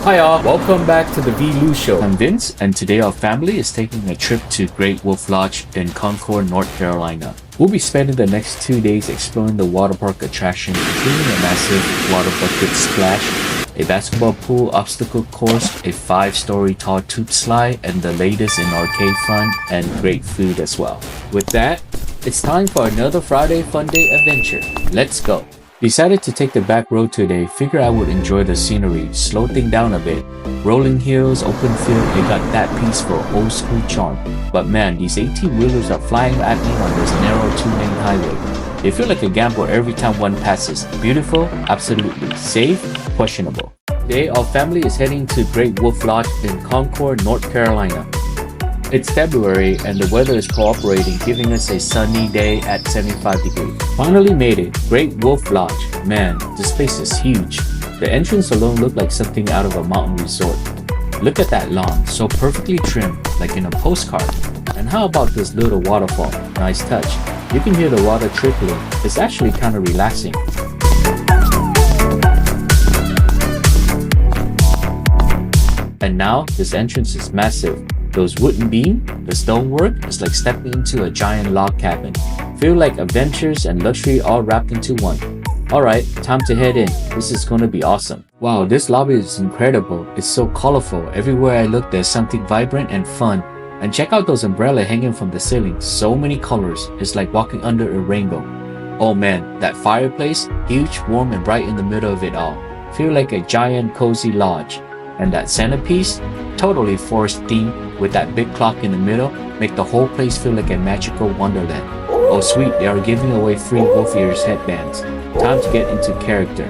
Hi all, welcome back to the TheViluShow. I'm Vince, and today our family is taking a trip to Great Wolf Lodge in Concord, North Carolina. We'll be spending the next 2 days exploring the water park attraction, including a massive water bucket splash, a basketball pool obstacle course, a 5-story tall tube slide, and the latest in arcade fun and great food as well. With that, it's time for another Friday Fun Day adventure. Let's go! Decided to take the back road today, figured I would enjoy the scenery, slow things down a bit. Rolling hills, open field, it got that peaceful, old school charm. But man, these 18-wheelers are flying at me on this narrow 2-lane highway. They feel like a gamble every time one passes. Beautiful? Absolutely. Safe? Questionable. Today, our family is heading to Great Wolf Lodge in Concord, North Carolina. It's February and the weather is cooperating, giving us a sunny day at 75 degrees. Finally made it, Great Wolf Lodge. Man, this place is huge. The entrance alone looked like something out of a mountain resort. Look at that lawn, so perfectly trimmed, like in a postcard. And how about this little waterfall? Nice touch. You can hear the water trickling. It's actually kind of relaxing. And now, this entrance is massive. Those wooden beams, the stonework, is like stepping into a giant log cabin. Feel like adventures and luxury all wrapped into one. Alright, time to head in. This is gonna be awesome. Wow, this lobby is incredible. It's so colorful. Everywhere I look, there's something vibrant and fun. And check out those umbrellas hanging from the ceiling. So many colors. It's like walking under a rainbow. Oh man, that fireplace, huge, warm, and bright in the middle of it all. Feel like a giant, cozy lodge. And that centerpiece, totally forest themed with that big clock in the middle, make the whole place feel like a magical wonderland. Oh sweet, they are giving away free wolf ears headbands. Time to get into character.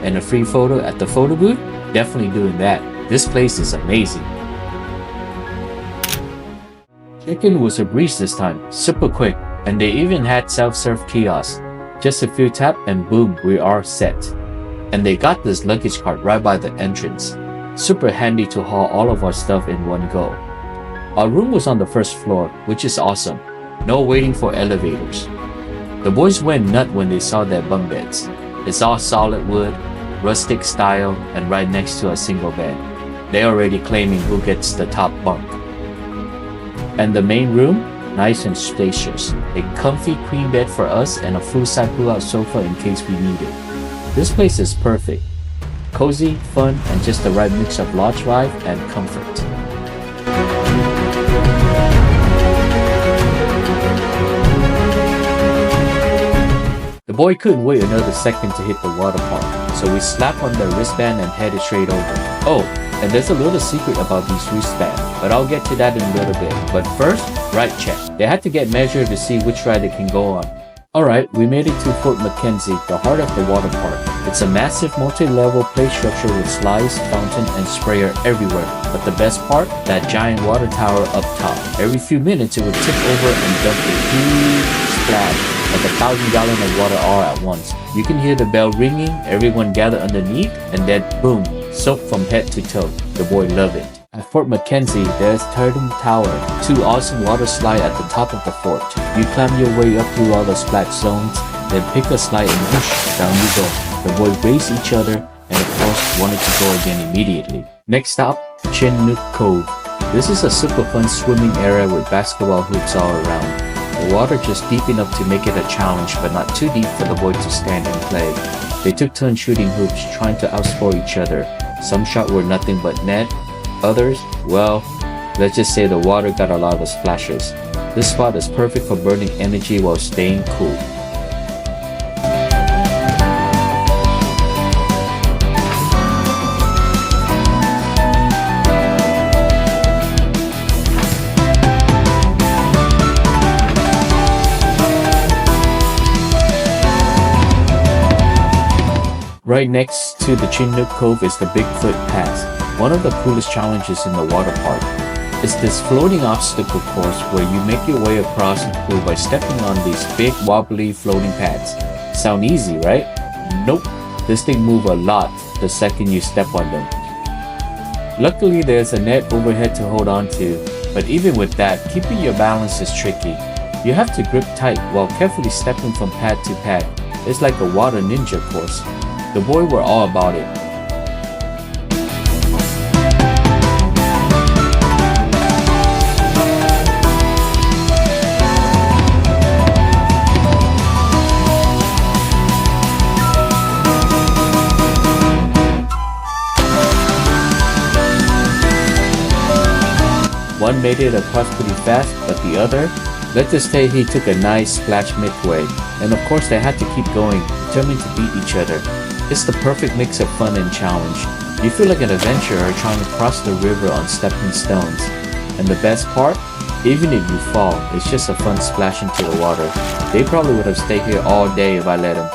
And a free photo at the photo booth? Definitely doing that. This place is amazing. Check-in was a breeze this time, super quick, and they even had self-serve kiosks. Just a few taps and boom, we are set. And they got this luggage cart right by the entrance. Super handy to haul all of our stuff in one go. Our room was on the first floor, which is awesome. No waiting for elevators. The boys went nuts when they saw their bunk beds. It's all solid wood, rustic style, and right next to a single bed. They're already claiming who gets the top bunk. And the main room, nice and spacious. A comfy queen bed for us and a full-size pull-out sofa in case we need it. This place is perfect. Cozy, fun, and just the right mix of lodge life and comfort. The boy couldn't wait another second to hit the water park, so we slapped on the wristband and headed straight over. Oh, and there's a little secret about these wristbands, but I'll get to that in a little bit. But first, ride check. They had to get measured to see which ride they can go on. Alright, we made it to Fort Mackenzie, the heart of the water park. It's a massive multi-level play structure with slides, fountain, and sprayer everywhere. But the best part? That giant water tower up top. Every few minutes it would tip over and dump a huge splash, like 1,000 gallons of water all at once. You can hear the bell ringing, everyone gather underneath, and then boom, soak from head to toe. The boy loved it. At Fort Mackenzie, there's Totem Towers, 2 awesome water slides at the top of the fort. You climb your way up through all the splash zones, then pick a slide and whoosh, down you go. The boys race each other and of course wanted to go again immediately. Next stop, Chinook Cove. This is a super fun swimming area with basketball hoops all around. The water just deep enough to make it a challenge but not too deep for the boys to stand and play. They took turns shooting hoops, trying to outscore each other. Some shots were nothing but net. Others, well, let's just say the water got a lot of splashes. This spot is perfect for burning energy while staying cool. Right next to the Chinook Cove is the Bigfoot Pass, one of the coolest challenges in the water park. It's this floating obstacle course where you make your way across the pool by stepping on these big wobbly floating pads. Sound easy, right? Nope, this thing moves a lot the second you step on them. Luckily there's a net overhead to hold on to, but even with that, keeping your balance is tricky. You have to grip tight while carefully stepping from pad to pad. It's like a water ninja course. The boys were all about it. One made it across pretty fast, but the other, let's just say he took a nice splash midway. And of course they had to keep going, determined to beat each other. It's the perfect mix of fun and challenge. You feel like an adventurer trying to cross the river on stepping stones. And the best part? Even if you fall, it's just a fun splash into the water. They probably would have stayed here all day if I let them.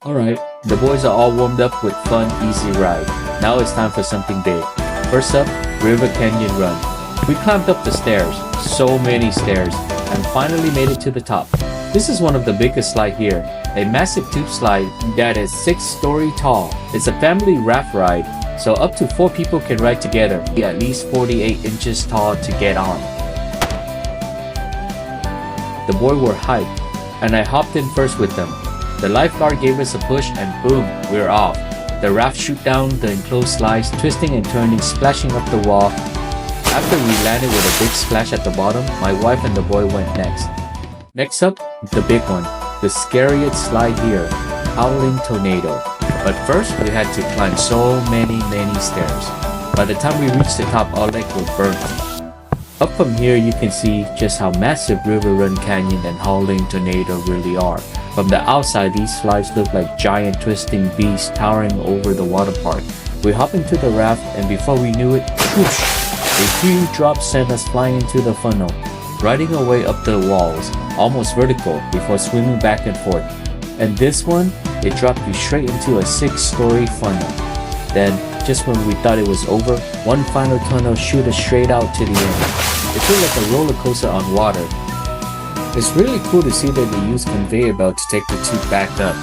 Alright, the boys are all warmed up with fun, easy ride. Now it's time for something big. First up, River Canyon Run. We climbed up the stairs, so many stairs, and finally made it to the top. This is one of the biggest slides here, a massive tube slide that is 6-story tall. It's a family raft ride, so up to 4 people can ride together, at least 48 inches tall to get on. The boys were hyped, and I hopped in first with them. The lifeguard gave us a push and boom, we're off. The raft shoot down the enclosed slides, twisting and turning, splashing up the wall. After we landed with a big splash at the bottom, my wife and the boy went next. Next up, the big one, the scariest slide here, Howlin Tornado. But first, we had to climb so many stairs. By the time we reached the top, our legs were burnt. Up from here, you can see just how massive River Run Canyon and Howlin Tornado really are. From the outside, these slides look like giant twisting beasts towering over the water park. We hopped into the raft, and before we knew it, whoosh! A huge drop sent us flying into the funnel, riding our way up the walls, almost vertical, before swimming back and forth. And this one, it dropped you straight into a 6-story funnel. Then, just when we thought it was over, one final tunnel shoot us straight out to the end. It felt like a roller coaster on water. It's really cool to see that they use conveyor belt to take the tube back up.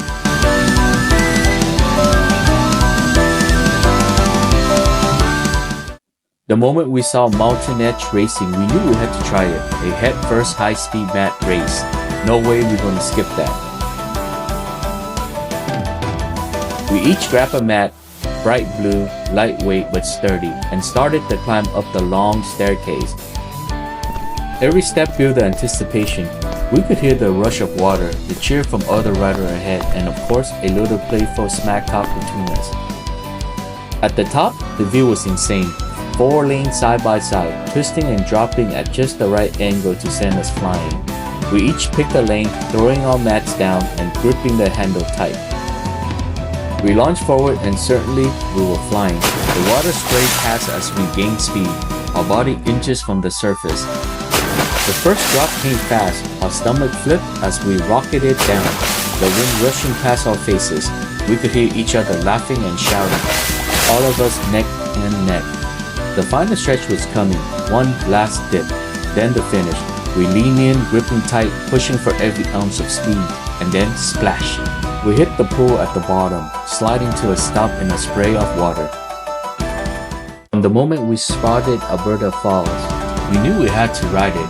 The moment we saw Mountain Edge Racing, we knew we had to try it. A head-first high-speed mat race. No way we're going to skip that. We each grabbed a mat, bright blue, lightweight but sturdy, and started to climb up the long staircase. Every step built the anticipation. We could hear the rush of water, the cheer from other rider ahead, and of course, a little playful smack talk between us. At the top, the view was insane. 4 lanes side by side, twisting and dropping at just the right angle to send us flying. We each picked a lane, throwing our mats down and gripping the handle tight. We launched forward and certainly we were flying. The water sprayed past as we gained speed, our body inches from the surface. The first drop came fast, our stomach flipped as we rocketed down, the wind rushing past our faces. We could hear each other laughing and shouting, all of us neck and neck. The final stretch was coming, one last dip, then the finish. We leaned in, gripping tight, pushing for every ounce of speed, and then splash. We hit the pool at the bottom, sliding to a stop in a spray of water. From the moment we spotted Alberta Falls, we knew we had to ride it.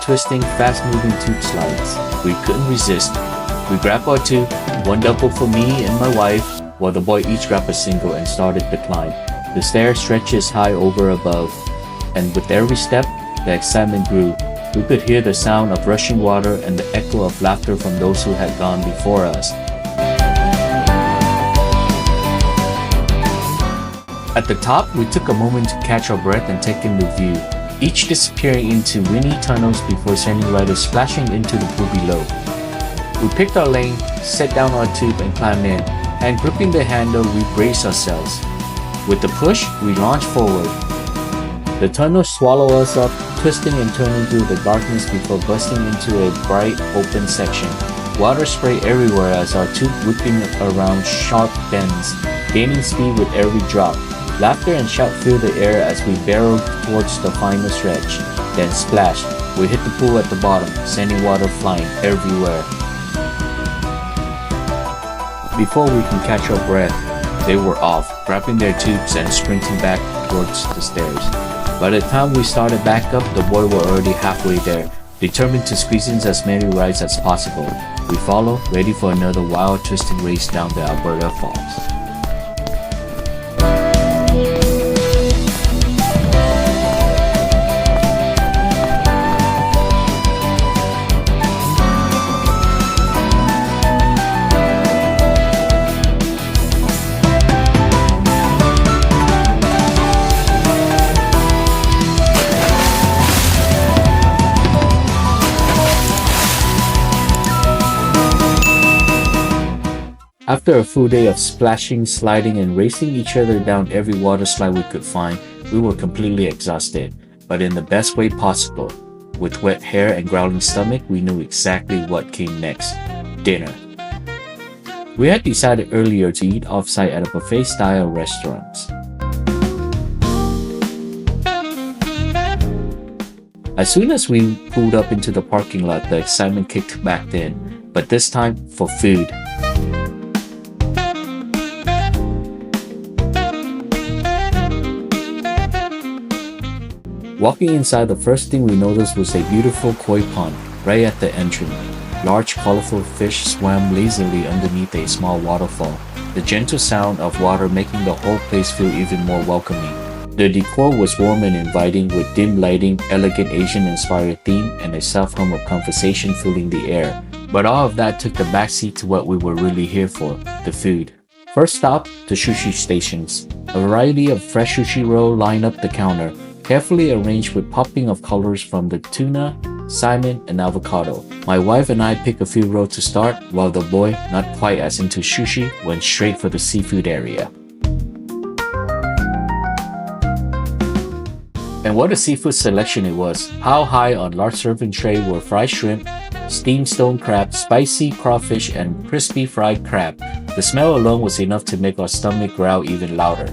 Twisting, fast-moving tube slides. We couldn't resist. We grabbed our tube, one double for me and my wife, while the boy each grabbed a single and started the climb. The stair stretches high over above, and with every step, the excitement grew. We could hear the sound of rushing water and the echo of laughter from those who had gone before us. At the top, we took a moment to catch our breath and take in the view, each disappearing into windy tunnels before sending riders splashing into the pool below. We picked our lane, set down our tube and climbed in, and gripping the handle, we braced ourselves. With the push, we launched forward. The tunnel swallowed us up, twisting and turning through the darkness before busting into a bright, open section. Water spray everywhere as our tube whipping around sharp bends, gaining speed with every drop. Laughter and shout filled the air as we barreled towards the final stretch. Then splash, we hit the pool at the bottom, sending water flying everywhere. Before we can catch our breath, they were off, grabbing their tubes and sprinting back towards the stairs. By the time we started back up, the boys were already halfway there, determined to squeeze in as many rides as possible. We followed, ready for another wild twisting race down the Alberta Falls. After a full day of splashing, sliding, and racing each other down every water slide we could find, we were completely exhausted, but in the best way possible. With wet hair and growling stomach, we knew exactly what came next: dinner. We had decided earlier to eat off-site at a buffet-style restaurant. As soon as we pulled up into the parking lot, the excitement kicked back in, but this time for food. Walking inside, the first thing we noticed was a beautiful koi pond right at the entrance. Large, colorful fish swam lazily underneath a small waterfall, the gentle sound of water making the whole place feel even more welcoming. The decor was warm and inviting, with dim lighting, elegant Asian-inspired theme, and a soft hum of conversation filling the air. But all of that took the backseat to what we were really here for: the food. First stop, the sushi stations. A variety of fresh sushi roll lined up the counter, carefully arranged with popping of colors from the tuna, salmon, and avocado. My wife and I picked a few rolls to start, while the boy, not quite as into sushi, went straight for the seafood area. And what a seafood selection it was! How high on large serving tray were fried shrimp, steamed stone crab, spicy crawfish, and crispy fried crab. The smell alone was enough to make our stomach growl even louder.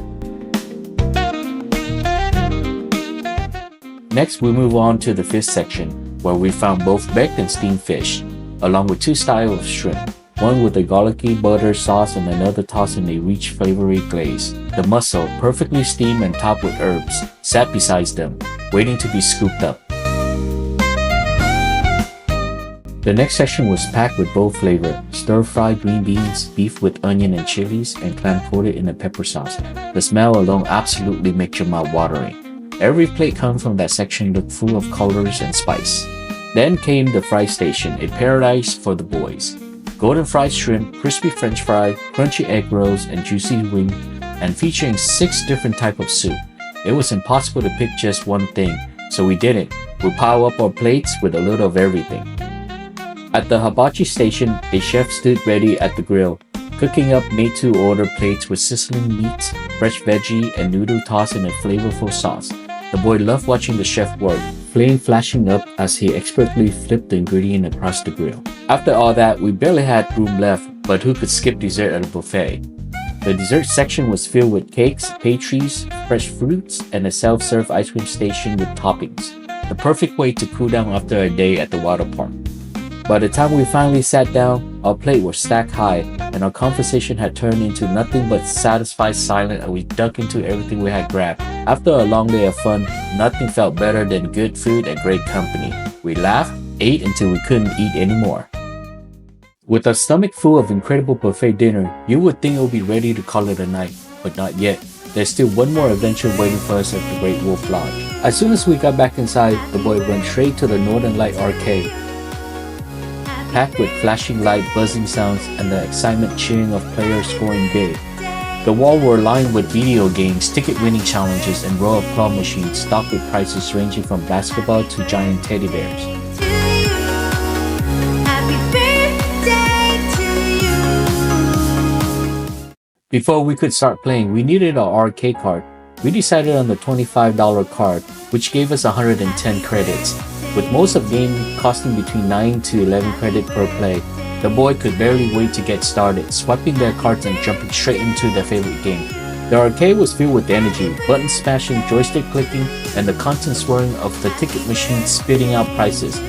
Next, we move on to the fish section, where we found both baked and steamed fish, along with two styles of shrimp, one with a garlicky butter sauce and another tossed in a rich flavory glaze. The mussel, perfectly steamed and topped with herbs, sat beside them, waiting to be scooped up. The next section was packed with both flavors: stir-fried green beans, beef with onion and chilies, and clam coated in a pepper sauce. The smell alone absolutely makes your mouth watering. Every plate come from that section looked full of colors and spice. Then came the fry station, a paradise for the boys. Golden fried shrimp, crispy french fry, crunchy egg rolls, and juicy wing, and featuring 6 different types of soup. It was impossible to pick just one thing, so we didn't. We pile up our plates with a little of everything. At the hibachi station, a chef stood ready at the grill, cooking up made-to-order plates with sizzling meat, fresh veggie, and noodle tossed in a flavorful sauce. The boy loved watching the chef work, flame flashing up as he expertly flipped the ingredient across the grill. After all that, we barely had room left, but who could skip dessert at a buffet? The dessert section was filled with cakes, pastries, fresh fruits, and a self-serve ice cream station with toppings. The perfect way to cool down after a day at the water park. By the time we finally sat down, our plate was stacked high, and our conversation had turned into nothing but satisfied silence as we dug into everything we had grabbed. After a long day of fun, nothing felt better than good food and great company. We laughed, ate until we couldn't eat anymore. With a stomach full of incredible buffet dinner, you would think it would be ready to call it a night, but not yet. There's still one more adventure waiting for us at the Great Wolf Lodge. As soon as we got back inside, the boy went straight to the Northern Light Arcade, packed with flashing light, buzzing sounds, and the excitement cheering of players scoring big. The walls were lined with video games, ticket-winning challenges, and row of claw machines stocked with prizes ranging from basketball to giant teddy bears. Before we could start playing, we needed our arcade card. We decided on the $25 card, which gave us 110 credits. With most of the game costing between 9 to 11 credits per play, the boy could barely wait to get started, swiping their cards and jumping straight into their favorite game. The arcade was filled with energy, button smashing, joystick clicking, and the constant swirling of the ticket machine spitting out prices.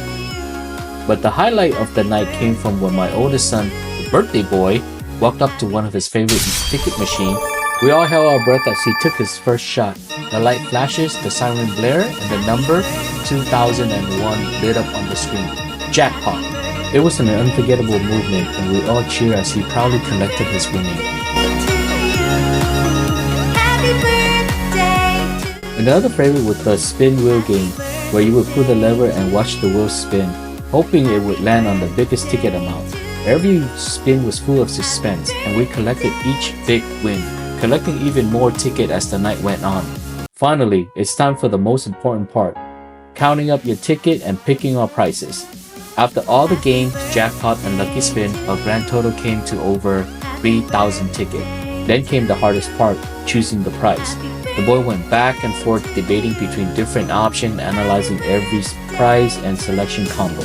But the highlight of the night came from when my oldest son, the birthday boy, walked up to one of his favorite ticket machines. We all held our breath as he took his first shot. The light flashes, the siren blare, and the number 2001 lit up on the screen. Jackpot! It was an unforgettable movement, and we all cheered as he proudly collected his winning. Another favorite was the spin wheel game, where you would pull the lever and watch the wheel spin, hoping it would land on the biggest ticket amount. Every spin was full of suspense, and we collected each big win, collecting even more tickets as the night went on. Finally, it's time for the most important part, counting up your ticket and picking our prices. After all the games, jackpot, and lucky spin, our grand total came to over $3,000 ticket. Then came the hardest part, choosing the price. The boy went back and forth debating between different options, analyzing every price and selection combo.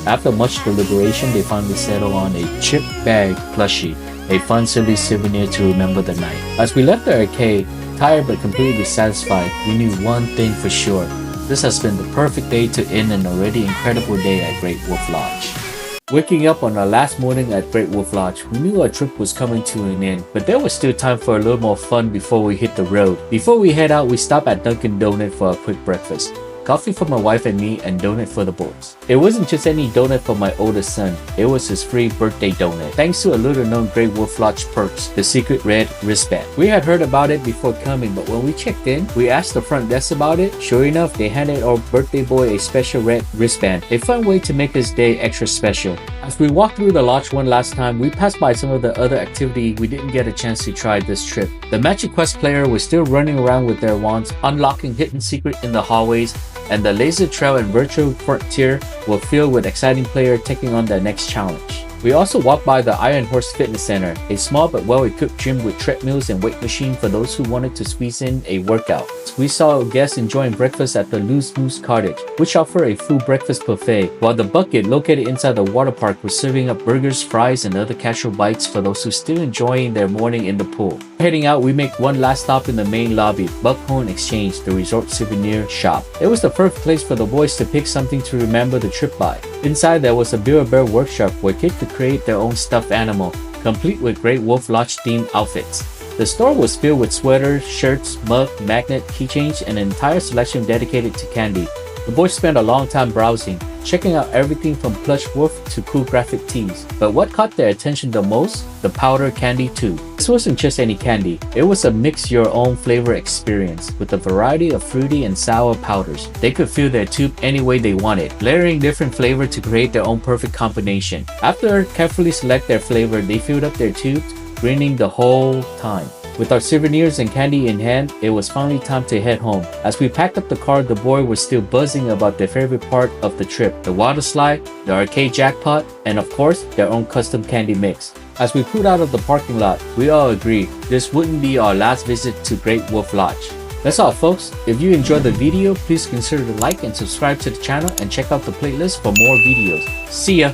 After much deliberation, they finally settled on a chip bag plushie, a fun silly souvenir to remember the night. As we left the arcade, tired but completely satisfied, we knew one thing for sure. This has been the perfect day to end an already incredible day at Great Wolf Lodge. Waking up on our last morning at Great Wolf Lodge, we knew our trip was coming to an end, but there was still time for a little more fun before we hit the road. Before we head out, we stopped at Dunkin' Donut for a quick breakfast. Coffee for my wife and me, and donut for the boys. It wasn't just any donut for my oldest son, it was his free birthday donut. Thanks to a little known Great Wolf Lodge perks, the secret red wristband. We had heard about it before coming, but when we checked in, we asked the front desk about it. Sure enough, they handed our birthday boy a special red wristband, a fun way to make his day extra special. As we walked through the lodge one last time, we passed by some of the other activity we didn't get a chance to try this trip. The MagiQuest player was still running around with their wands, unlocking hidden secrets in the hallways, and the laser trail and virtual frontier were filled with exciting players taking on their next challenge. We also walked by the Iron Horse Fitness Center, a small but well-equipped gym with treadmills and weight machine for those who wanted to squeeze in a workout. We saw guests enjoying breakfast at the Loose Moose Cottage, which offered a full breakfast buffet, while the Bucket, located inside the water park, was serving up burgers, fries, and other casual bites for those who still enjoying their morning in the pool. Heading out, we make one last stop in the main lobby, Buckhorn Exchange, the resort souvenir shop. It was the perfect place for the boys to pick something to remember the trip by. Inside, there was a Build-A-Bear workshop where kids could create their own stuffed animal, complete with Great Wolf Lodge themed outfits. The store was filled with sweaters, shirts, mug, magnet, keychains, and an entire selection dedicated to candy. The boys spent a long time browsing, checking out everything from plush wolf to cool graphic tees. But what caught their attention the most? The powder candy too. This wasn't just any candy, it was a mix your own flavor experience with a variety of fruity and sour powders. They could fill their tube any way they wanted, layering different flavor to create their own perfect combination. After carefully select their flavor, they filled up their tubes, grinning the whole time. With our souvenirs and candy in hand, it was finally time to head home. As we packed up the car, the boys were still buzzing about their favorite part of the trip, the water slide, the arcade jackpot, and of course, their own custom candy mix. As we pulled out of the parking lot, we all agreed this wouldn't be our last visit to Great Wolf Lodge. That's all folks. If you enjoyed the video, please consider to like and subscribe to the channel and check out the playlist for more videos. See ya!